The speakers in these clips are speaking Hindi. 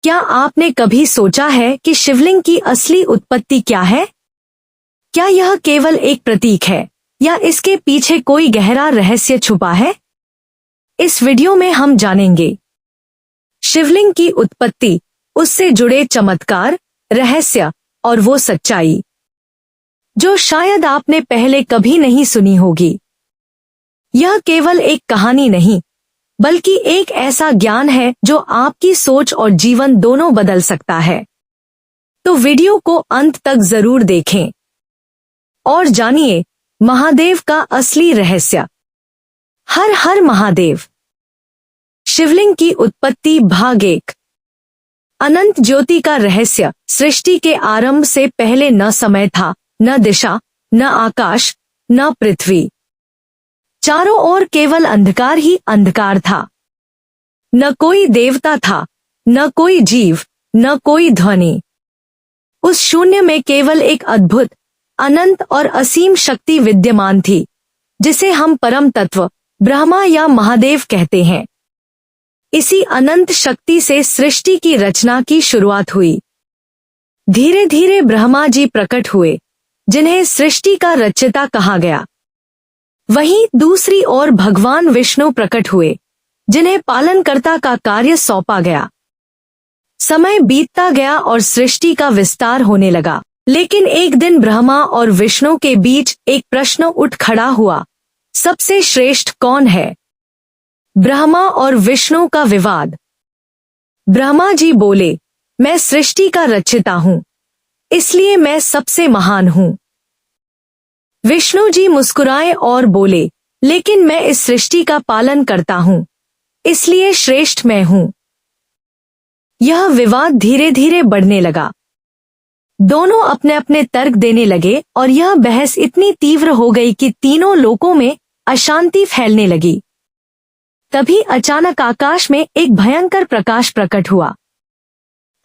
क्या आपने कभी सोचा है कि शिवलिंग की असली उत्पत्ति क्या है? क्या यह केवल एक प्रतीक है या इसके पीछे कोई गहरा रहस्य छुपा है? इस वीडियो में हम जानेंगे शिवलिंग की उत्पत्ति, उससे जुड़े चमत्कार, रहस्य और वो सच्चाई जो शायद आपने पहले कभी नहीं सुनी होगी। यह केवल एक कहानी नहीं, बल्कि एक ऐसा ज्ञान है जो आपकी सोच और जीवन दोनों बदल सकता है। तो वीडियो को अंत तक जरूर देखें और जानिए महादेव का असली रहस्य। हर हर महादेव। शिवलिंग की उत्पत्ति भाग 1। अनंत ज्योति का रहस्य। सृष्टि के आरंभ से पहले न समय था, न दिशा, न आकाश, न पृथ्वी। चारों ओर केवल अंधकार ही अंधकार था। न कोई देवता था, न कोई जीव, न कोई ध्वनि। उस शून्य में केवल एक अद्भुत, अनंत और असीम शक्ति विद्यमान थी, जिसे हम परम तत्व, ब्रह्मा या महादेव कहते हैं। इसी अनंत शक्ति से सृष्टि की रचना की शुरुआत हुई। धीरे धीरे ब्रह्मा जी प्रकट हुए, जिन्हें सृष्टि का रचयिता कहा गया। वहीं दूसरी ओर भगवान विष्णु प्रकट हुए, जिन्हें पालनकर्ता का कार्य सौंपा गया। समय बीतता गया और सृष्टि का विस्तार होने लगा। लेकिन एक दिन ब्रह्मा और विष्णु के बीच एक प्रश्न उठ खड़ा हुआ, सबसे श्रेष्ठ कौन है? ब्रह्मा और विष्णु का विवाद। ब्रह्मा जी बोले, मैं सृष्टि का रचयिता हूं, इसलिए मैं सबसे महान हूं। विष्णु जी मुस्कुराए और बोले, लेकिन मैं इस सृष्टि का पालन करता हूं, इसलिए श्रेष्ठ मैं हूं। यह विवाद धीरे धीरे बढ़ने लगा। दोनों अपने अपने तर्क देने लगे और यह बहस इतनी तीव्र हो गई कि तीनों लोकों में अशांति फैलने लगी। तभी अचानक आकाश में एक भयंकर प्रकाश प्रकट हुआ।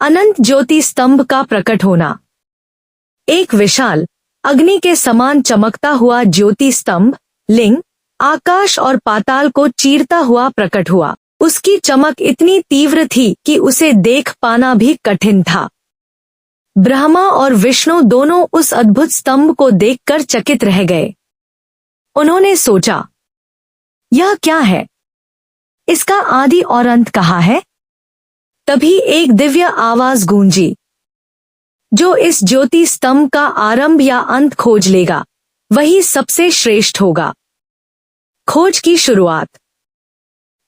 अनंत ज्योति स्तंभ का प्रकट होना। एक विशाल, अग्नि के समान चमकता हुआ ज्योति स्तंभ, लिंग, आकाश और पाताल को चीरता हुआ प्रकट हुआ। उसकी चमक इतनी तीव्र थी कि उसे देख पाना भी कठिन था। ब्रह्मा और विष्णु दोनों उस अद्भुत स्तंभ को देखकर चकित रह गए। उन्होंने सोचा, यह क्या है? इसका आदि और अंत कहाँ है? तभी एक दिव्य आवाज गूंजी, जो इस ज्योति स्तंभ का आरंभ या अंत खोज लेगा, वही सबसे श्रेष्ठ होगा। खोज की शुरुआत।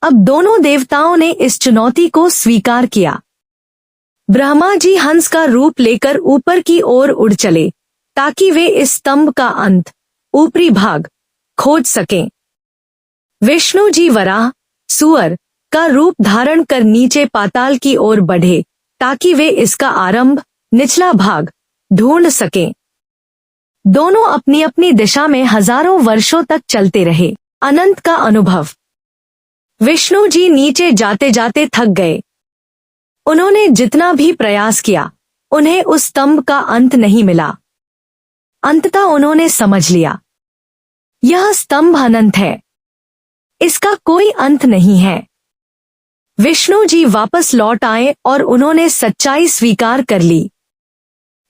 अब दोनों देवताओं ने इस चुनौती को स्वीकार किया। ब्रह्मा जी हंस का रूप लेकर ऊपर की ओर उड़ चले, ताकि वे इस स्तंभ का अंत, ऊपरी भाग, खोज सकें। विष्णु जी वराह, सुअर का रूप धारण कर नीचे पाताल की ओर बढ़े, ताकि वे इसका आरंभ, निचला भाग, ढूंढ सकें। दोनों अपनी अपनी दिशा में हजारों वर्षों तक चलते रहे। अनंत का अनुभव। विष्णु जी नीचे जाते जाते थक गए। उन्होंने जितना भी प्रयास किया, उन्हें उस स्तंभ का अंत नहीं मिला। अंततः उन्होंने समझ लिया, यह स्तंभ अनंत है, इसका कोई अंत नहीं है। विष्णु जी वापस लौट आए और उन्होंने सच्चाई स्वीकार कर ली।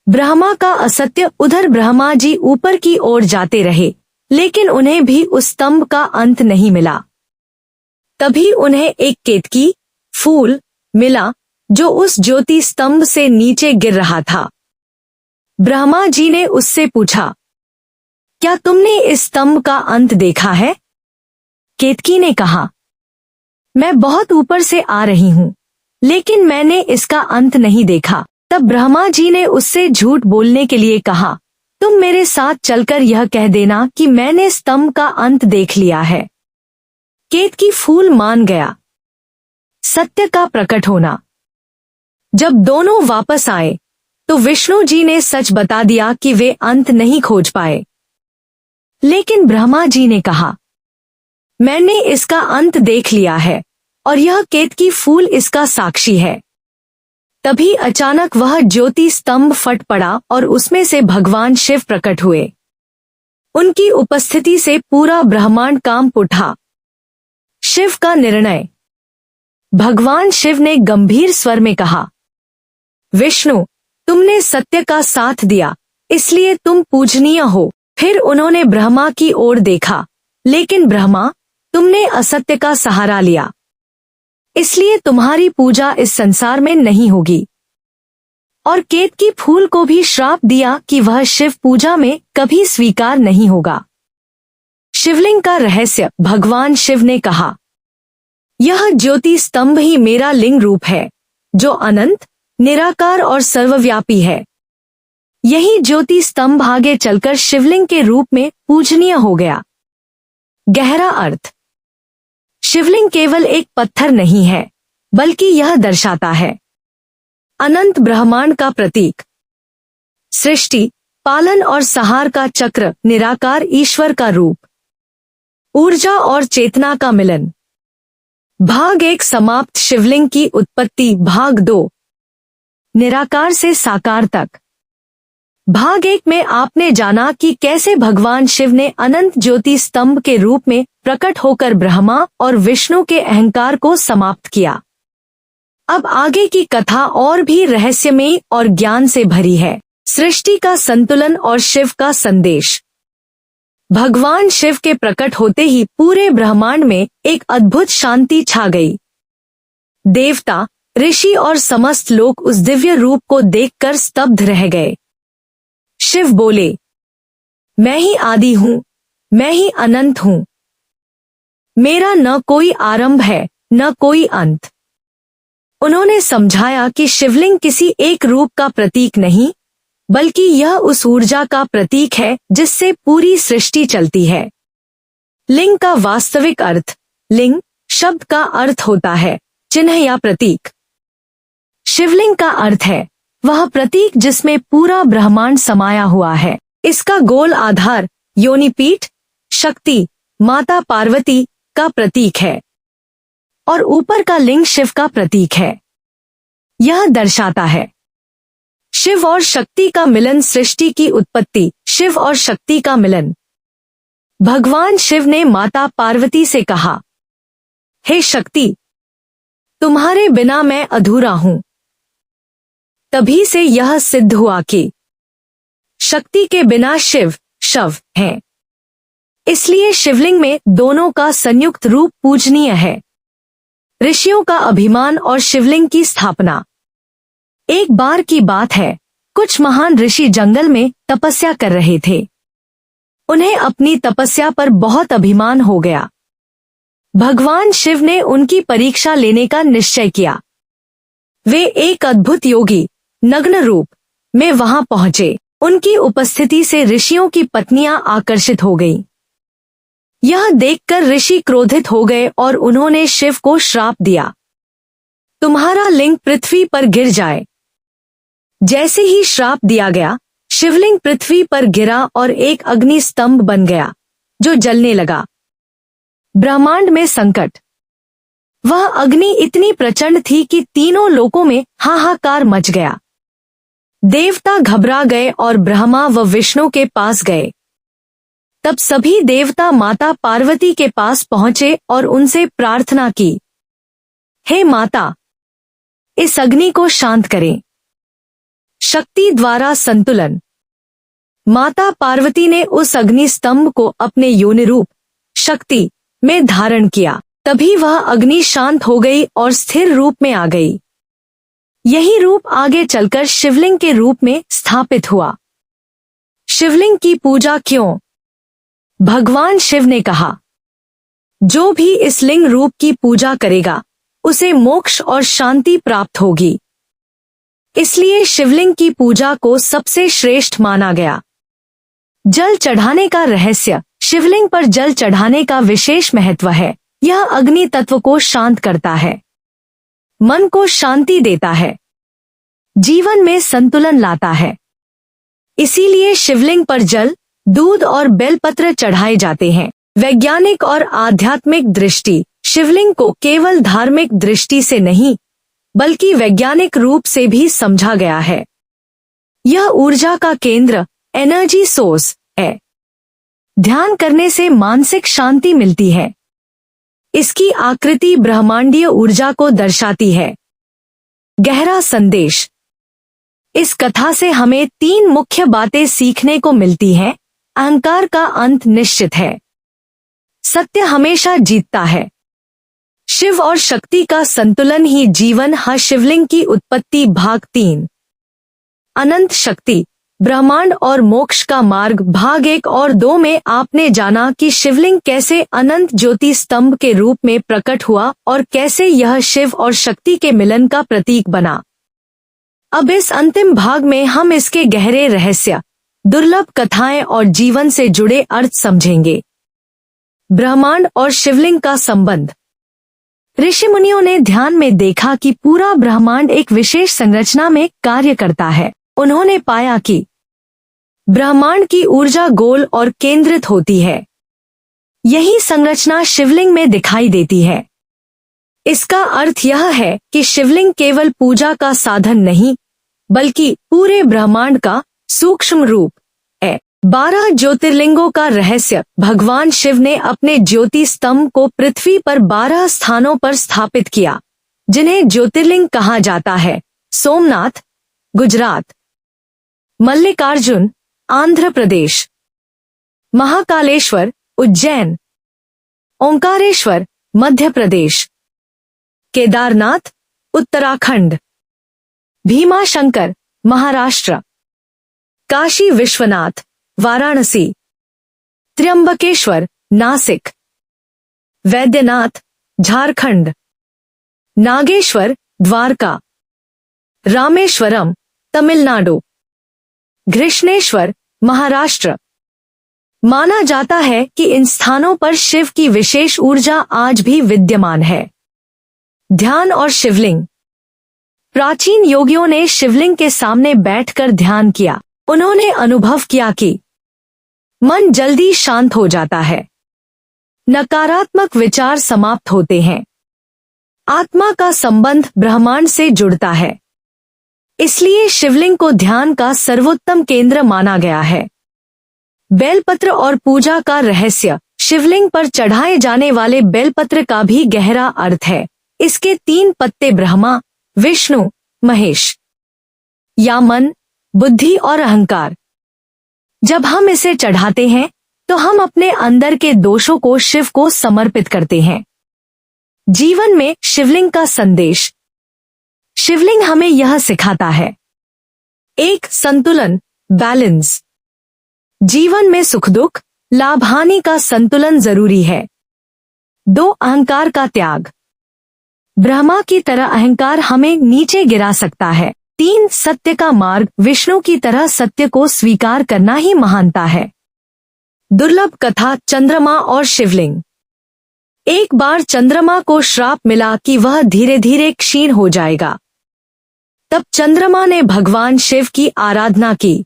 ब्रह्मा का असत्य। उधर ब्रह्मा जी ऊपर की ओर जाते रहे, लेकिन उन्हें भी उस स्तंभ का अंत नहीं मिला। तभी उन्हें एक केतकी फूल मिला, जो उस ज्योति स्तंभ से नीचे गिर रहा था। ब्रह्मा जी ने उससे पूछा, क्या तुमने इस स्तंभ का अंत देखा है? केतकी ने कहा, मैं बहुत ऊपर से आ रही हूं, लेकिन मैंने इसका अंत नहीं देखा। तब ब्रह्मा जी ने उससे झूठ बोलने के लिए कहा, तुम मेरे साथ चलकर यह कह देना कि मैंने स्तंभ का अंत देख लिया है। केतकी फूल मान गया। सत्य का प्रकट होना। जब दोनों वापस आए, तो विष्णु जी ने सच बता दिया कि वे अंत नहीं खोज पाए। लेकिन ब्रह्मा जी ने कहा, मैंने इसका अंत देख लिया है और यह केतकी फूल इसका साक्षी है। तभी अचानक वह ज्योति स्तंभ फट पड़ा और उसमें से भगवान शिव प्रकट हुए। उनकी उपस्थिति से पूरा ब्रह्मांड कांप उठा। शिव का निर्णय। भगवान शिव ने गंभीर स्वर में कहा, विष्णु, तुमने सत्य का साथ दिया, इसलिए तुम पूजनीय हो। फिर उन्होंने ब्रह्मा की ओर देखा, लेकिन ब्रह्मा, तुमने असत्य का सहारा लिया, इसलिए तुम्हारी पूजा इस संसार में नहीं होगी। और केतकी फूल को भी श्राप दिया कि वह शिव पूजा में कभी स्वीकार नहीं होगा। शिवलिंग का रहस्य। भगवान शिव ने कहा, यह ज्योति स्तंभ ही मेरा लिंग रूप है, जो अनंत, निराकार और सर्वव्यापी है। यही ज्योति स्तंभ आगे चलकर शिवलिंग के रूप में पूजनीय हो गया। गहरा अर्थ। शिवलिंग केवल एक पत्थर नहीं है, बल्कि यह दर्शाता है अनंत ब्रह्मांड का प्रतीक, सृष्टि, पालन और संहार का चक्र, निराकार ईश्वर का रूप, ऊर्जा और चेतना का मिलन। भाग 1 समाप्त। शिवलिंग की उत्पत्ति। भाग 2 निराकार से साकार तक। भाग 1 में आपने जाना कि कैसे भगवान शिव ने अनंत ज्योति स्तंभ के रूप में प्रकट होकर ब्रह्मा और विष्णु के अहंकार को समाप्त किया। अब आगे की कथा और भी रहस्यमयी और ज्ञान से भरी है। सृष्टि का संतुलन और शिव का संदेश। भगवान शिव के प्रकट होते ही पूरे ब्रह्मांड में एक अद्भुत शांति छा गई। देवता, ऋषि और समस्त लोग उस दिव्य रूप को देखकर स्तब्ध रह गए। शिव बोले, मैं ही आदि हूँ, मैं ही अनंत हूँ। मेरा न कोई आरंभ है, न कोई अंत। उन्होंने समझाया कि शिवलिंग किसी एक रूप का प्रतीक नहीं, बल्कि यह उस ऊर्जा का प्रतीक है जिससे पूरी सृष्टि चलती है। लिंग का वास्तविक अर्थ। लिंग शब्द का अर्थ होता है चिन्ह या प्रतीक। शिवलिंग का अर्थ है वह प्रतीक जिसमें पूरा ब्रह्मांड समाया हुआ है। इसका गोल आधार योनिपीठ, शक्ति, माता पार्वती का प्रतीक है और ऊपर का लिंग शिव का प्रतीक है। यह दर्शाता है शिव और शक्ति का मिलन, सृष्टि की उत्पत्ति। शिव और शक्ति का मिलन। भगवान शिव ने माता पार्वती से कहा, हे शक्ति, तुम्हारे बिना मैं अधूरा हूं। तभी से यह सिद्ध हुआ कि शक्ति के बिना शिव शव है। इसलिए शिवलिंग में दोनों का संयुक्त रूप पूजनीय है। ऋषियों का अभिमान और शिवलिंग की स्थापना। एक बार की बात है, कुछ महान ऋषि जंगल में तपस्या कर रहे थे। उन्हें अपनी तपस्या पर बहुत अभिमान हो गया। भगवान शिव ने उनकी परीक्षा लेने का निश्चय किया। वे एक अद्भुत योगी नग्न रूप में वहां पहुंचे। उनकी उपस्थिति से ऋषियों की पत्नियां आकर्षित हो गईं। यह देखकर ऋषि क्रोधित हो गए और उन्होंने शिव को श्राप दिया, तुम्हारा लिंग पृथ्वी पर गिर जाए। जैसे ही श्राप दिया गया, शिवलिंग पृथ्वी पर गिरा और एक अग्नि स्तंभ बन गया जो जलने लगा। ब्रह्मांड में संकट। वह अग्नि इतनी प्रचंड थी कि तीनों लोकों में हाहाकार मच गया। देवता घबरा गए और ब्रह्मा व विष्णु के पास गए। तब सभी देवता माता पार्वती के पास पहुंचे और उनसे प्रार्थना की, हे माता, इस अग्नि को शांत करें। शक्ति द्वारा संतुलन। माता पार्वती ने उस अग्नि स्तंभ को अपने योनि रूप शक्ति में धारण किया। तभी वह अग्नि शांत हो गई और स्थिर रूप में आ गई। यही रूप आगे चलकर शिवलिंग के रूप में स्थापित हुआ। शिवलिंग की पूजा क्यों? भगवान शिव ने कहा, जो भी इस लिंग रूप की पूजा करेगा उसे मोक्ष और शांति प्राप्त होगी। इसलिए शिवलिंग की पूजा को सबसे श्रेष्ठ माना गया। जल चढ़ाने का रहस्य। शिवलिंग पर जल चढ़ाने का विशेष महत्व है। यह अग्नि तत्व को शांत करता है, मन को शांति देता है, जीवन में संतुलन लाता है। इसीलिए शिवलिंग पर जल, दूध और बेलपत्र चढ़ाए जाते हैं। वैज्ञानिक और आध्यात्मिक दृष्टि। शिवलिंग को केवल धार्मिक दृष्टि से नहीं, बल्कि वैज्ञानिक रूप से भी समझा गया है। यह ऊर्जा का केंद्र, एनर्जी सोर्स है। ध्यान करने से मानसिक शांति मिलती है। इसकी आकृति ब्रह्मांडीय ऊर्जा को दर्शाती है। गहरा संदेश। इस कथा से हमें 3 मुख्य बातें सीखने को मिलती हैं। अहंकार का अंत निश्चित है। सत्य हमेशा जीतता है। शिव और शक्ति का संतुलन ही जीवन है। शिवलिंग की उत्पत्ति भाग 3। अनंत शक्ति, ब्रह्मांड और मोक्ष का मार्ग भाग 1 और 2 में आपने जाना कि शिवलिंग कैसे अनंत ज्योति स्तंभ के रूप में प्रकट हुआ और कैसे यह शिव और शक्ति के मिलन का प्रतीक बना। अब इस अंतिम भाग में हम इसके गहरे रहस्य, दुर्लभ कथाएं और जीवन से जुड़े अर्थ समझेंगे। ब्रह्मांड और शिवलिंग का संबंध। ऋषि मुनियों ने ध्यान में देखा कि पूरा ब्रह्मांड एक विशेष संरचना में कार्य करता है। उन्होंने पाया कि ब्रह्मांड की ऊर्जा गोल और केंद्रित होती है। यही संरचना शिवलिंग में दिखाई देती है। इसका अर्थ यह है कि शिवलिंग केवल पूजा का साधन नहीं, बल्कि पूरे ब्रह्मांड का सूक्ष्म रूप है। 12 ज्योतिर्लिंगों का रहस्य। भगवान शिव ने अपने ज्योति स्तंभ को पृथ्वी पर 12 स्थानों पर स्थापित किया, जिन्हें ज्योतिर्लिंग कहा जाता है। सोमनाथ, गुजरात; मल्लिकार्जुन, आंध्र प्रदेश; महाकालेश्वर, उज्जैन; ओंकारेश्वर, मध्य प्रदेश; केदारनाथ, उत्तराखंड; भीमाशंकर, महाराष्ट्र; काशी विश्वनाथ, वाराणसी; त्र्यंबकेश्वर, नासिक; वैद्यनाथ, झारखंड; नागेश्वर, द्वारका; रामेश्वरम, तमिलनाडु; घृष्णेश्वर, महाराष्ट्र। माना जाता है कि इन स्थानों पर शिव की विशेष ऊर्जा आज भी विद्यमान है। ध्यान और शिवलिंग। प्राचीन योगियों ने शिवलिंग के सामने बैठकर ध्यान किया। उन्होंने अनुभव किया कि मन जल्दी शांत हो जाता है, नकारात्मक विचार समाप्त होते हैं, आत्मा का संबंध ब्रह्मांड से जुड़ता है। इसलिए शिवलिंग को ध्यान का सर्वोत्तम केंद्र माना गया है। बेलपत्र और पूजा का रहस्य। शिवलिंग पर चढ़ाए जाने वाले बेलपत्र का भी गहरा अर्थ है। इसके 3 पत्ते ब्रह्मा, विष्णु, महेश या मन, बुद्धि और अहंकार। जब हम इसे चढ़ाते हैं तो हम अपने अंदर के दोषों को शिव को समर्पित करते हैं। जीवन में शिवलिंग का संदेश। शिवलिंग हमें यह सिखाता है: 1. संतुलन, बैलेंस। जीवन में सुख दुख, लाभ हानि का संतुलन जरूरी है। 2. अहंकार का त्याग। ब्रह्मा की तरह अहंकार हमें नीचे गिरा सकता है। 3. सत्य का मार्ग। विष्णु की तरह सत्य को स्वीकार करना ही महानता है। दुर्लभ कथा, चंद्रमा और शिवलिंग। एक बार चंद्रमा को श्राप मिला कि वह धीरे धीरे क्षीण हो जाएगा। तब चंद्रमा ने भगवान शिव की आराधना की।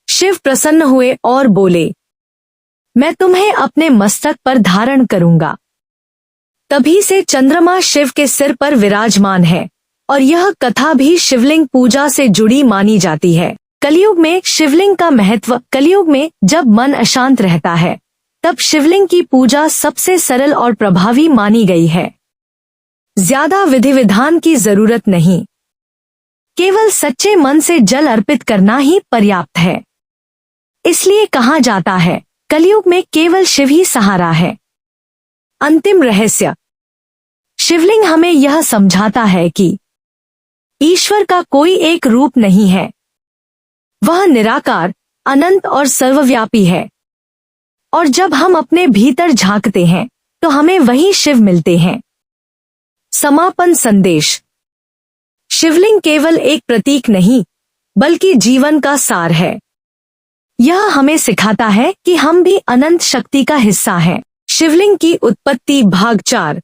शिव प्रसन्न हुए और बोले, मैं तुम्हें अपने मस्तक पर धारण करूंगा। तभी से चंद्रमा शिव के सिर पर विराजमान है और यह कथा भी शिवलिंग पूजा से जुड़ी मानी जाती है। कलयुग में शिवलिंग का महत्व। कलयुग में जब मन अशांत रहता है, तब शिवलिंग की पूजा सबसे सरल और प्रभावी मानी गई है। ज्यादा विधि विधान की जरूरत नहीं, केवल सच्चे मन से जल अर्पित करना ही पर्याप्त है। इसलिए कहा जाता है, कलयुग में केवल शिव ही सहारा है। अंतिम रहस्य। शिवलिंग हमें यह समझाता है कि ईश्वर का कोई एक रूप नहीं है। वह निराकार, अनंत और सर्वव्यापी है। और जब हम अपने भीतर झांकते हैं तो हमें वही शिव मिलते हैं। समापन संदेश। शिवलिंग केवल एक प्रतीक नहीं, बल्कि जीवन का सार है। यह हमें सिखाता है कि हम भी अनंत शक्ति का हिस्सा हैं। शिवलिंग की उत्पत्ति भाग 4।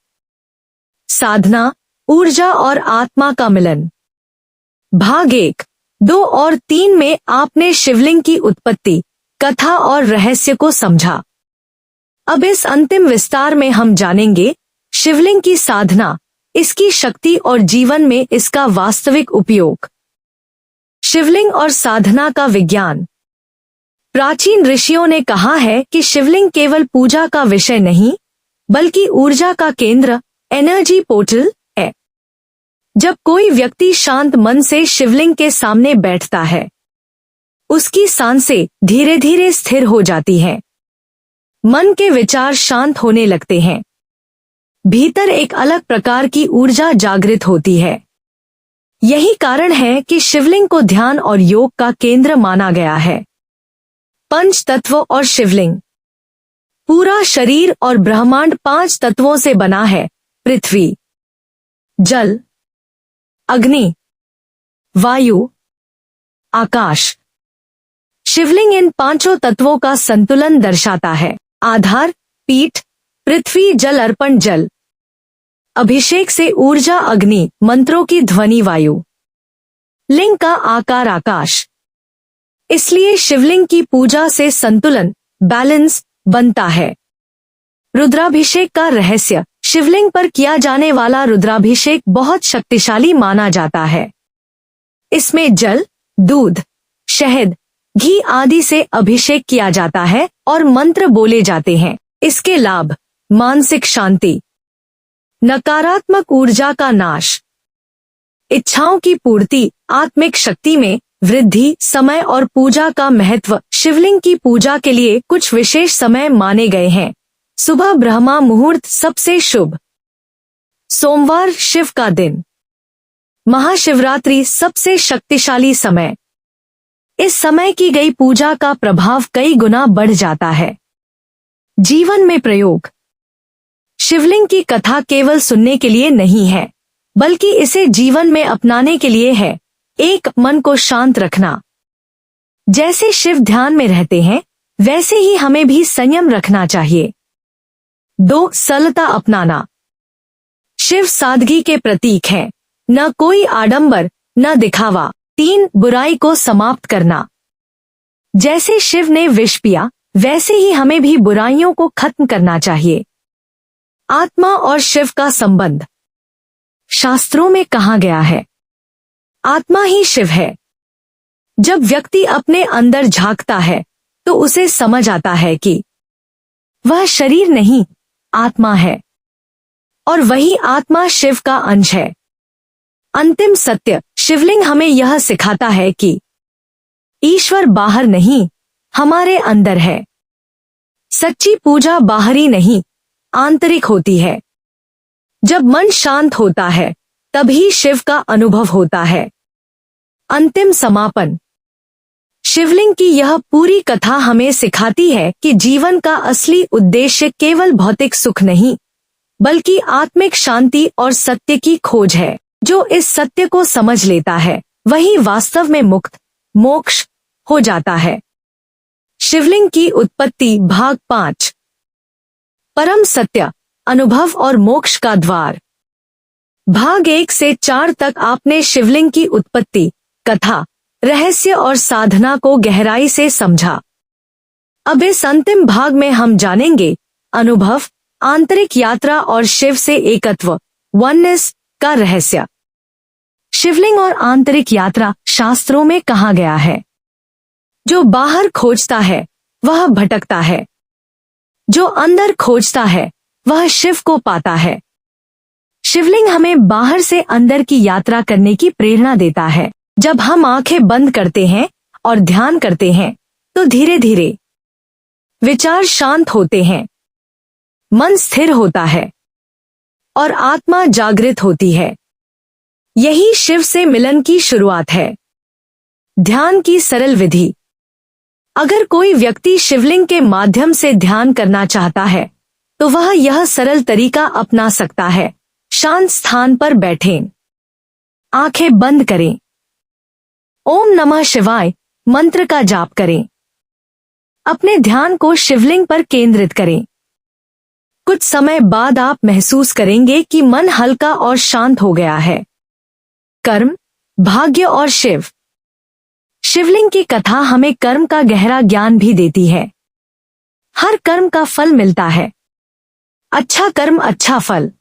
साधना, ऊर्जा और आत्मा का मिलन। भाग 1, 2 और 3 में आपने शिवलिंग की उत्पत्ति, कथा और रहस्य को समझा। अब इस अंतिम विस्तार में हम जानेंगे शिवलिंग की साधना, इसकी शक्ति और जीवन में इसका वास्तविक उपयोग। शिवलिंग और साधना का विज्ञान। प्राचीन ऋषियों ने कहा है कि शिवलिंग केवल पूजा का विषय नहीं, बल्कि ऊर्जा का केंद्र, एनर्जी पोर्टल है। जब कोई व्यक्ति शांत मन से शिवलिंग के सामने बैठता है, उसकी सांसें धीरे धीरे स्थिर हो जाती हैं। मन के विचार शांत होने लगते हैं। भीतर एक अलग प्रकार की ऊर्जा जागृत होती है। यही कारण है कि शिवलिंग को ध्यान और योग का केंद्र माना गया है। पंच तत्व और शिवलिंग। पूरा शरीर और ब्रह्मांड 5 तत्वों से बना है। पृथ्वी, जल, अग्नि, वायु, आकाश। शिवलिंग इन 5 तत्वों का संतुलन दर्शाता है। आधार, पीठ, पृथ्वी, जल, अर्पण, जल। अभिषेक से ऊर्जा, अग्नि, मंत्रों की ध्वनि, वायु। लिंग का आकार, आकाश। इसलिए शिवलिंग की पूजा से संतुलन, बैलेंस बनता है। रुद्राभिषेक का रहस्य। शिवलिंग पर किया जाने वाला रुद्राभिषेक बहुत शक्तिशाली माना जाता है। इसमें जल, दूध, शहद, घी आदि से अभिषेक किया जाता है और मंत्र बोले जाते हैं। इसके लाभ: मानसिक शांति, नकारात्मक ऊर्जा का नाश, इच्छाओं की पूर्ति, आत्मिक शक्ति में वृद्धि। समय और पूजा का महत्व। शिवलिंग की पूजा के लिए कुछ विशेष समय माने गए हैं। सुबह ब्रह्मा मुहूर्त सबसे शुभ। सोमवार शिव का दिन। महाशिवरात्रि सबसे शक्तिशाली समय। इस समय की गई पूजा का प्रभाव कई गुना बढ़ जाता है। जीवन में प्रयोग। शिवलिंग की कथा केवल सुनने के लिए नहीं है, बल्कि इसे जीवन में अपनाने के लिए है। 1. मन को शांत रखना। जैसे शिव ध्यान में रहते हैं, वैसे ही हमें भी संयम रखना चाहिए। 2. सरलता अपनाना। शिव सादगी के प्रतीक हैं। न कोई आडंबर, न दिखावा। 3. बुराई को समाप्त करना। जैसे शिव ने विष पिया, वैसे ही हमें भी बुराइयों को खत्म करना चाहिए। आत्मा और शिव का संबंध। शास्त्रों में कहा गया है, आत्मा ही शिव है। जब व्यक्ति अपने अंदर झांकता है, तो उसे समझ आता है कि वह शरीर नहीं, आत्मा है, और वही आत्मा शिव का अंश है। अंतिम सत्य। शिवलिंग हमें यह सिखाता है कि ईश्वर बाहर नहीं, हमारे अंदर है। सच्ची पूजा बाहरी नहीं, आंतरिक होती है। जब मन शांत होता है, तभी शिव का अनुभव होता है। अंतिम समापन। शिवलिंग की यह पूरी कथा हमें सिखाती है कि जीवन का असली उद्देश्य केवल भौतिक सुख नहीं, बल्कि आत्मिक शांति और सत्य की खोज है। जो इस सत्य को समझ लेता है, वही वास्तव में मुक्त, मोक्ष हो जाता है। शिवलिंग की उत्पत्ति भाग 5। परम सत्य, अनुभव और मोक्ष का द्वार। भाग 1 से 4 तक आपने शिवलिंग की उत्पत्ति, कथा, रहस्य और साधना को गहराई से समझा। अब इस अंतिम भाग में हम जानेंगे अनुभव, आंतरिक यात्रा और शिव से एकत्व, वननेस का रहस्य। शिवलिंग और आंतरिक यात्रा शास्त्रों में कहा गया है, जो बाहर खोजता है वह भटकता है, जो अंदर खोजता है वह शिव को पाता है। शिवलिंग हमें बाहर से अंदर की यात्रा करने की प्रेरणा देता है। जब हम आंखें बंद करते हैं और ध्यान करते हैं, तो धीरे धीरे विचार शांत होते हैं, मन स्थिर होता है और आत्मा जागृत होती है। यही शिव से मिलन की शुरुआत है। ध्यान की सरल विधि। अगर कोई व्यक्ति शिवलिंग के माध्यम से ध्यान करना चाहता है, तो वह यह सरल तरीका अपना सकता है। शांत स्थान पर बैठें, आंखें बंद करें, ओम नमः शिवाय मंत्र का जाप करें। अपने ध्यान को शिवलिंग पर केंद्रित करें। कुछ समय बाद आप महसूस करेंगे कि मन हल्का और शांत हो गया है। कर्म, भाग्य और शिव। शिवलिंग की कथा हमें कर्म का गहरा ज्ञान भी देती है। हर कर्म का फल मिलता है। अच्छा कर्म अच्छा फल,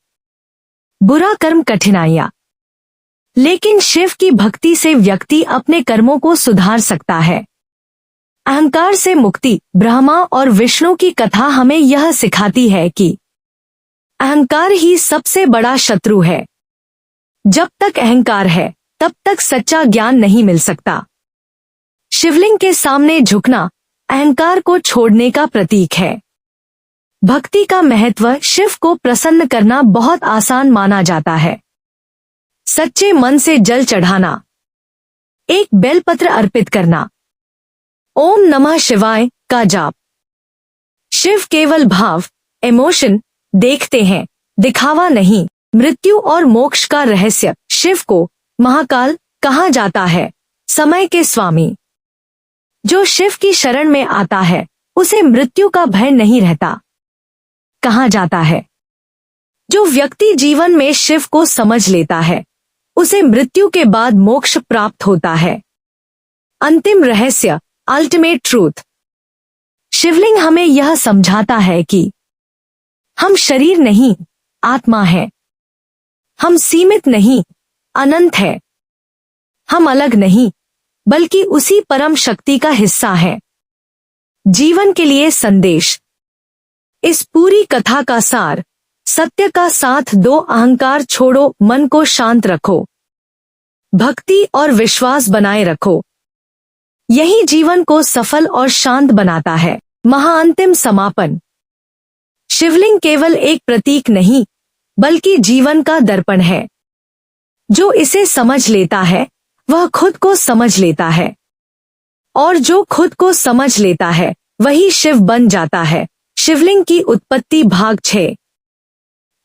बुरा कर्म कठिनाइयां। लेकिन शिव की भक्ति से व्यक्ति अपने कर्मों को सुधार सकता है। अहंकार से मुक्ति। ब्रह्मा और विष्णु की कथा हमें यह सिखाती है कि अहंकार ही सबसे बड़ा शत्रु है। जब तक अहंकार है तब तक सच्चा ज्ञान नहीं मिल सकता। शिवलिंग के सामने झुकना अहंकार को छोड़ने का प्रतीक है। भक्ति का महत्व शिव को प्रसन्न करना बहुत आसान माना जाता है। सच्चे मन से जल चढ़ाना, एक बेलपत्र अर्पित करना, ओम नमः शिवाय का जाप। शिव केवल भाव, इमोशन देखते हैं, दिखावा नहीं। मृत्यु और मोक्ष का रहस्य। शिव को महाकाल कहा जाता है, समय के स्वामी। जो शिव की शरण में आता है उसे मृत्यु का भय नहीं रहता। कहा जाता है जो व्यक्ति जीवन में शिव को समझ लेता है उसे मृत्यु के बाद मोक्ष प्राप्त होता है। अंतिम रहस्य, अल्टीमेट ट्रूथ। शिवलिंग हमें यह समझाता है कि हम शरीर नहीं, आत्मा है। हम सीमित नहीं, अनंत है। हम अलग नहीं, बल्कि उसी परम शक्ति का हिस्सा है। जीवन के लिए संदेश। इस पूरी कथा का सार, सत्य का साथ दो, अहंकार छोड़ो, मन को शांत रखो, भक्ति और विश्वास बनाए रखो। यही जीवन को सफल और शांत बनाता है। महाअंतिम समापन। शिवलिंग केवल एक प्रतीक नहीं, बल्कि जीवन का दर्पण है। जो इसे समझ लेता है वह खुद को समझ लेता है, और जो खुद को समझ लेता है वही शिव बन जाता है। शिवलिंग की उत्पत्ति भाग 6।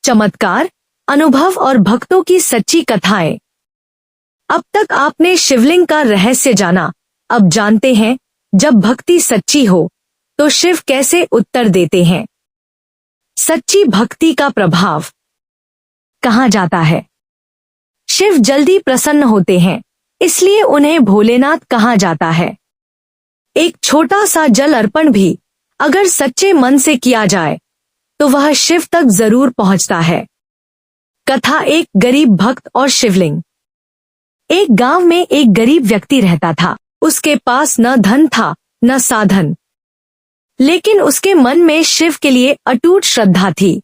चमत्कार, अनुभव और भक्तों की सच्ची कथाएं। अब तक आपने शिवलिंग का रहस्य जाना। अब जानते हैं जब भक्ति सच्ची हो तो शिव कैसे उत्तर देते हैं। सच्ची भक्ति का प्रभाव। कहा जाता है शिव जल्दी प्रसन्न होते हैं, इसलिए उन्हें भोलेनाथ कहा जाता है। एक छोटा सा जल अर्पण भी अगर सच्चे मन से किया जाए तो वह शिव तक जरूर पहुंचता है। कथा, एक गरीब भक्त और शिवलिंग। एक गांव में एक गरीब व्यक्ति रहता था। उसके पास न धन था न साधन, लेकिन उसके मन में शिव के लिए अटूट श्रद्धा थी।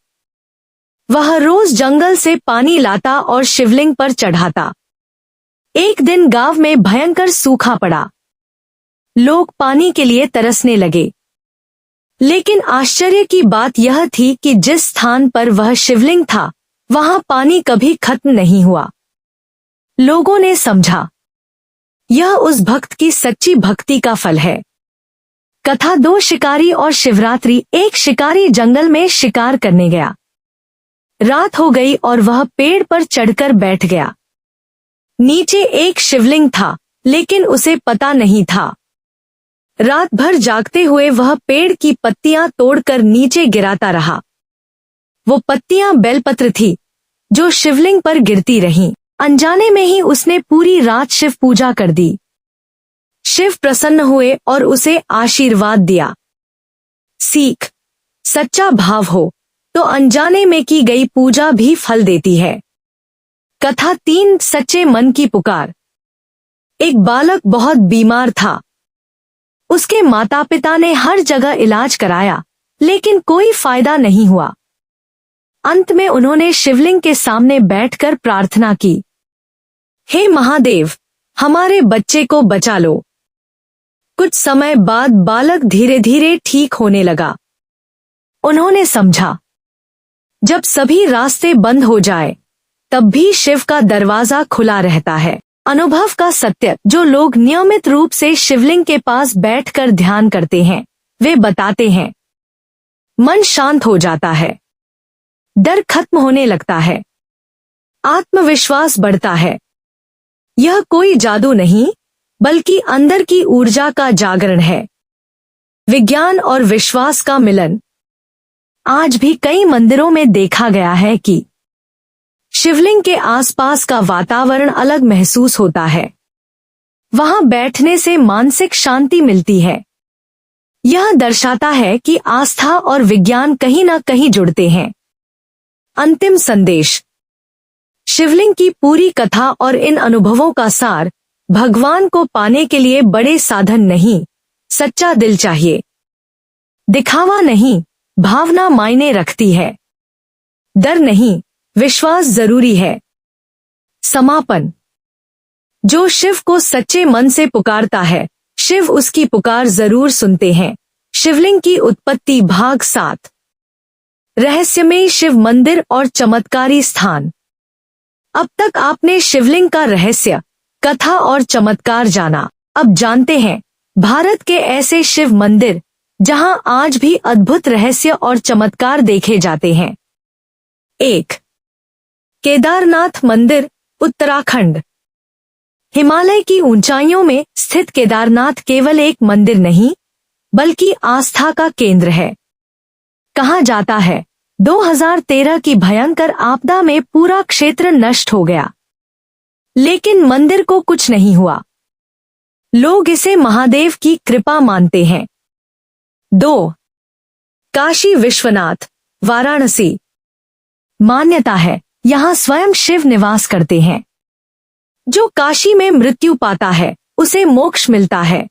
वह रोज जंगल से पानी लाता और शिवलिंग पर चढ़ाता। एक दिन गांव में भयंकर सूखा पड़ा। लोग पानी के लिए तरसने लगे, लेकिन आश्चर्य की बात यह थी कि जिस स्थान पर वह शिवलिंग था वहां पानी कभी खत्म नहीं हुआ। लोगों ने समझा यह उस भक्त की सच्ची भक्ति का फल है। कथा, दो शिकारी और शिवरात्रि। एक शिकारी जंगल में शिकार करने गया। रात हो गई और वह पेड़ पर चढ़कर बैठ गया। नीचे एक शिवलिंग था, लेकिन उसे पता नहीं था। रात भर जागते हुए वह पेड़ की पत्तियां तोड़कर नीचे गिराता रहा। वो पत्तियां बेलपत्र थी जो शिवलिंग पर गिरती रहीं। अनजाने में ही उसने पूरी रात शिव पूजा कर दी। शिव प्रसन्न हुए और उसे आशीर्वाद दिया। सीख, सच्चा भाव हो तो अनजाने में की गई पूजा भी फल देती है। कथा, 3 सच्चे मन की पुकार। एक बालक बहुत बीमार था। उसके माता पिता ने हर जगह इलाज कराया, लेकिन कोई फायदा नहीं हुआ। अंत में उन्होंने शिवलिंग के सामने बैठकर प्रार्थना की, हे महादेव, हमारे बच्चे को बचा लो। कुछ समय बाद बालक धीरे धीरे ठीक होने लगा। उन्होंने समझा जब सभी रास्ते बंद हो जाए तब भी शिव का दरवाजा खुला रहता है। अनुभव का सत्य। जो लोग नियमित रूप से शिवलिंग के पास बैठकर ध्यान करते हैं वे बताते हैं मन शांत हो जाता है, डर खत्म होने लगता है, आत्मविश्वास बढ़ता है। यह कोई जादू नहीं, बल्कि अंदर की ऊर्जा का जागरण है, विज्ञान और विश्वास का मिलन। आज भी कई मंदिरों में देखा गया है कि शिवलिंग के आसपास का वातावरण अलग महसूस होता है। वहां बैठने से मानसिक शांति मिलती है। यह दर्शाता है कि आस्था और विज्ञान कहीं न कहीं जुड़ते हैं। अंतिम संदेश। शिवलिंग की पूरी कथा और इन अनुभवों का सार, भगवान को पाने के लिए बड़े साधन नहीं, सच्चा दिल चाहिए। दिखावा नहीं, भावना मायने रखती है। डर नहीं, विश्वास जरूरी है। समापन। जो शिव को सच्चे मन से पुकारता है, शिव उसकी पुकार जरूर सुनते हैं। शिवलिंग की उत्पत्ति भाग 7। रहस्यमयी शिव मंदिर और चमत्कारी स्थान। अब तक आपने शिवलिंग का रहस्य, कथा और चमत्कार जाना। अब जानते हैं भारत के ऐसे शिव मंदिर जहां आज भी अद्भुत रहस्य और चमत्कार देखे जाते हैं। 1. केदारनाथ मंदिर, उत्तराखंड। हिमालय की ऊंचाइयों में स्थित केदारनाथ केवल एक मंदिर नहीं, बल्कि आस्था का केंद्र है। कहा जाता है 2013 की भयंकर आपदा में पूरा क्षेत्र नष्ट हो गया, लेकिन मंदिर को कुछ नहीं हुआ। लोग इसे महादेव की कृपा मानते हैं। 2. काशी विश्वनाथ, वाराणसी। मान्यता है यहां स्वयं शिव निवास करते हैं। जो काशी में मृत्यु पाता है उसे मोक्ष मिलता है।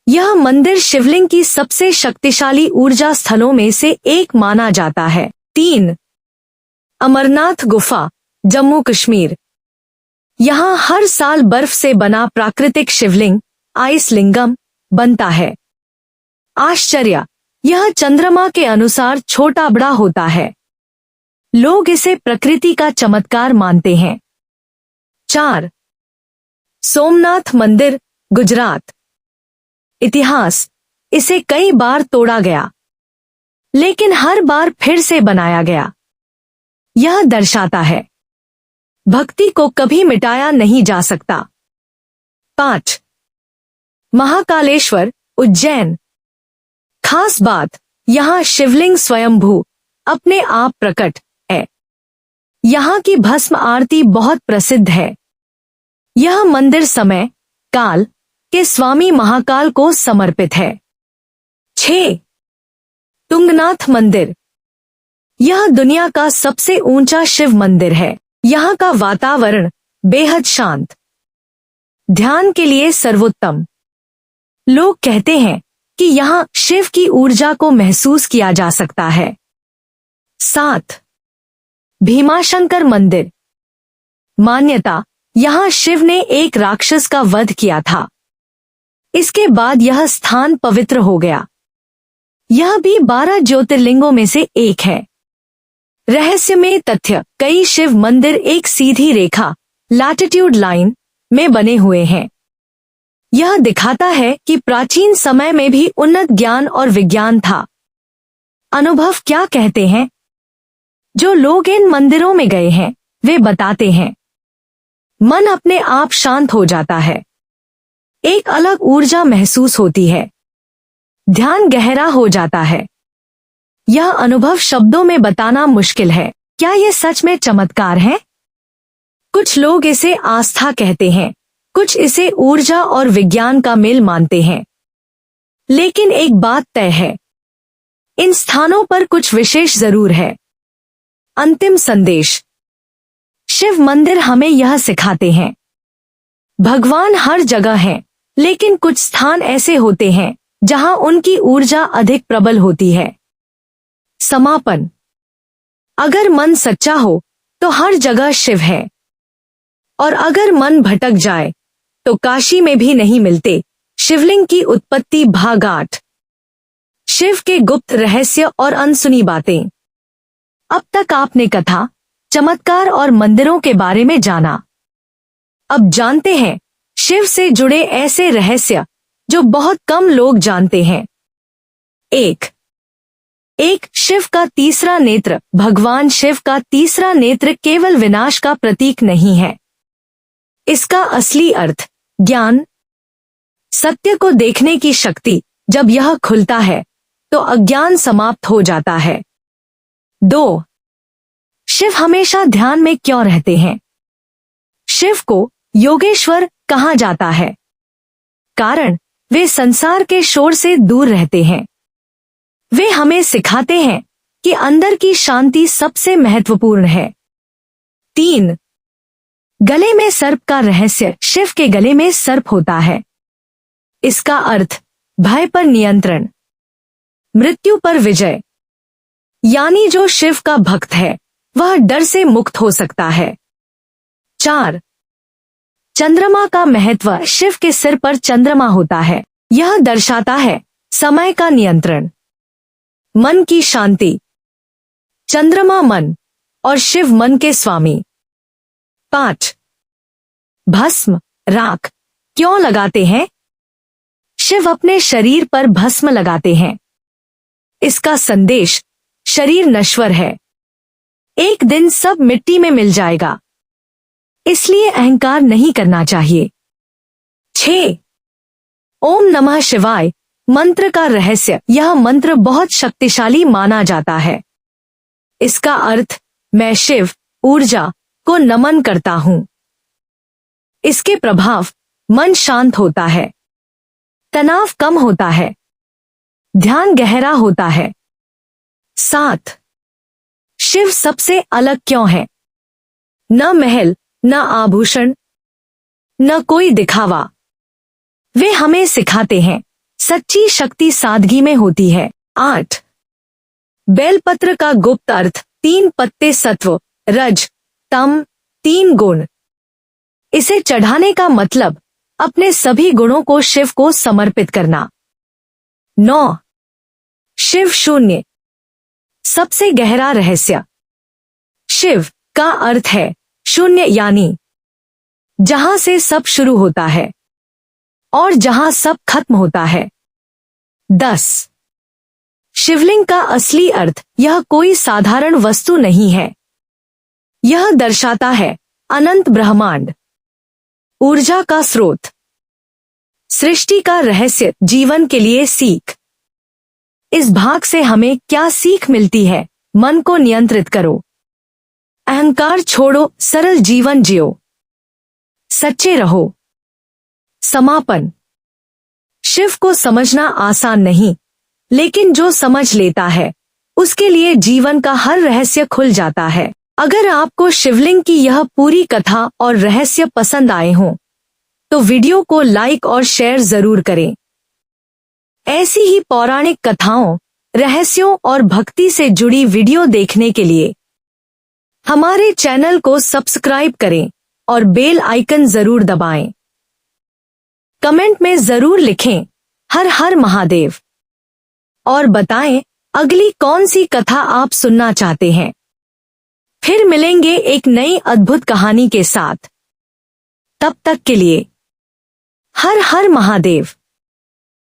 यह मंदिर शिवलिंग की सबसे शक्तिशाली ऊर्जा स्थलों में से एक माना जाता है। 3. अमरनाथ गुफा, जम्मू कश्मीर। यहां हर साल बर्फ से बना प्राकृतिक शिवलिंग, आइस लिंगम, बनता है। आश्चर्य, यह चंद्रमा के अनुसार छोटा बड़ा होता है। लोग इसे प्रकृति का चमत्कार मानते हैं। 4. सोमनाथ मंदिर, गुजरात। इतिहास, इसे कई बार तोड़ा गया, लेकिन हर बार फिर से बनाया गया। यह दर्शाता है भक्ति को कभी मिटाया नहीं जा सकता। 5. महाकालेश्वर, उज्जैन। खास बात, यहां शिवलिंग स्वयंभू अपने आप प्रकट है। यहां की भस्म आरती बहुत प्रसिद्ध है। यह मंदिर समय काल के स्वामी महाकाल को समर्पित है। 6. तुंगनाथ मंदिर। यह दुनिया का सबसे ऊंचा शिव मंदिर है। यहां का वातावरण बेहद शांत, ध्यान के लिए सर्वोत्तम। लोग कहते हैं कि यहां शिव की ऊर्जा को महसूस किया जा सकता है। 7. भीमाशंकर मंदिर। मान्यता, यहां शिव ने एक राक्षस का वध किया था। इसके बाद यह स्थान पवित्र हो गया। यह भी 12 ज्योतिर्लिंगों में से एक है। रहस्यमय तथ्य, कई शिव मंदिर एक सीधी रेखा, लैटिट्यूड लाइन, में बने हुए हैं। यह दिखाता है कि प्राचीन समय में भी उन्नत ज्ञान और विज्ञान था। अनुभव क्या कहते हैं? जो लोग इन मंदिरों में गए हैं वे बताते हैं मन अपने आप शांत हो जाता है। एक अलग ऊर्जा महसूस होती है। ध्यान गहरा हो जाता है। यह अनुभव शब्दों में बताना मुश्किल है। क्या यह सच में चमत्कार है? कुछ लोग इसे आस्था कहते हैं, कुछ इसे ऊर्जा और विज्ञान का मेल मानते हैं। लेकिन एक बात तय है, इन स्थानों पर कुछ विशेष जरूर है। अंतिम संदेश, शिव मंदिर हमें यह सिखाते हैं भगवान हर जगह हैं, लेकिन कुछ स्थान ऐसे होते हैं जहां उनकी ऊर्जा अधिक प्रबल होती है। समापन, अगर मन सच्चा हो तो हर जगह शिव है, और अगर मन भटक जाए तो काशी में भी नहीं मिलते। शिवलिंग की उत्पत्ति भाग 8। शिव के गुप्त रहस्य और अनसुनी बातें। अब तक आपने कथा, चमत्कार और मंदिरों के बारे में जाना। अब जानते हैं शिव से जुड़े ऐसे रहस्य जो बहुत कम लोग जानते हैं। 1. शिव का तीसरा नेत्र। भगवान शिव का तीसरा नेत्र केवल विनाश का प्रतीक नहीं है। इसका असली अर्थ ज्ञान, सत्य को देखने की शक्ति। जब यह खुलता है तो अज्ञान समाप्त हो जाता है। 2. शिव हमेशा ध्यान में क्यों रहते हैं? शिव को योगेश्वर कहा जाता है कारण वे संसार के शोर से दूर रहते हैं। वे हमें सिखाते हैं कि अंदर की शांति सबसे महत्वपूर्ण है। 3. गले में सर्प का रहस्य। शिव के गले में सर्प होता है। इसका अर्थ भय पर नियंत्रण, मृत्यु पर विजय। यानी जो शिव का भक्त है वह डर से मुक्त हो सकता है। 4. चंद्रमा का महत्व। शिव के सिर पर चंद्रमा होता है। यह दर्शाता है समय का नियंत्रण, मन की शांति। चंद्रमा मन और शिव मन के स्वामी। 5. भस्म, राख क्यों लगाते हैं? शिव अपने शरीर पर भस्म लगाते हैं। इसका संदेश शरीर नश्वर है, एक दिन सब मिट्टी में मिल जाएगा, इसलिए अहंकार नहीं करना चाहिए। 6. ओम नमः शिवाय मंत्र का रहस्य। यह मंत्र बहुत शक्तिशाली माना जाता है। इसका अर्थ मैं शिव ऊर्जा को नमन करता हूं। इसके प्रभाव मन शांत होता है, तनाव कम होता है, ध्यान गहरा होता है। 7. शिव सबसे अलग क्यों है? न महल, न आभूषण, न कोई दिखावा। वे हमें सिखाते हैं सच्ची शक्ति सादगी में होती है। 8. बेलपत्र का गुप्त अर्थ। 3 पत्ते सत्व, रज, तम, 3 गुण। इसे चढ़ाने का मतलब अपने सभी गुणों को शिव को समर्पित करना। 9. शिव शून्य, सबसे गहरा रहस्य। शिव का अर्थ है शून्य, यानी जहां से सब शुरू होता है और जहां सब खत्म होता है। 10. शिवलिंग का असली अर्थ। यह कोई साधारण वस्तु नहीं है। यह दर्शाता है अनंत ब्रह्मांड, ऊर्जा का स्रोत, सृष्टि का रहस्य, जीवन के लिए सीख। इस भाग से हमें क्या सीख मिलती है? मन को नियंत्रित करो, अहंकार छोड़ो, सरल जीवन जियो, सच्चे रहो। समापन। शिव को समझना आसान नहीं, लेकिन जो समझ लेता है उसके लिए जीवन का हर रहस्य खुल जाता है। अगर आपको शिवलिंग की यह पूरी कथा और रहस्य पसंद आए हों, तो वीडियो को लाइक और शेयर जरूर करें। ऐसी ही पौराणिक कथाओं, रहस्यों और भक्ति से जुड़ी वीडियो देखने के लिए हमारे चैनल को सब्सक्राइब करें और बेल आइकन जरूर दबाएं। कमेंट में जरूर लिखें हर हर महादेव और बताएं अगली कौन सी कथा आप सुनना चाहते हैं। फिर मिलेंगे एक नई अद्भुत कहानी के साथ। तब तक के लिए हर हर महादेव।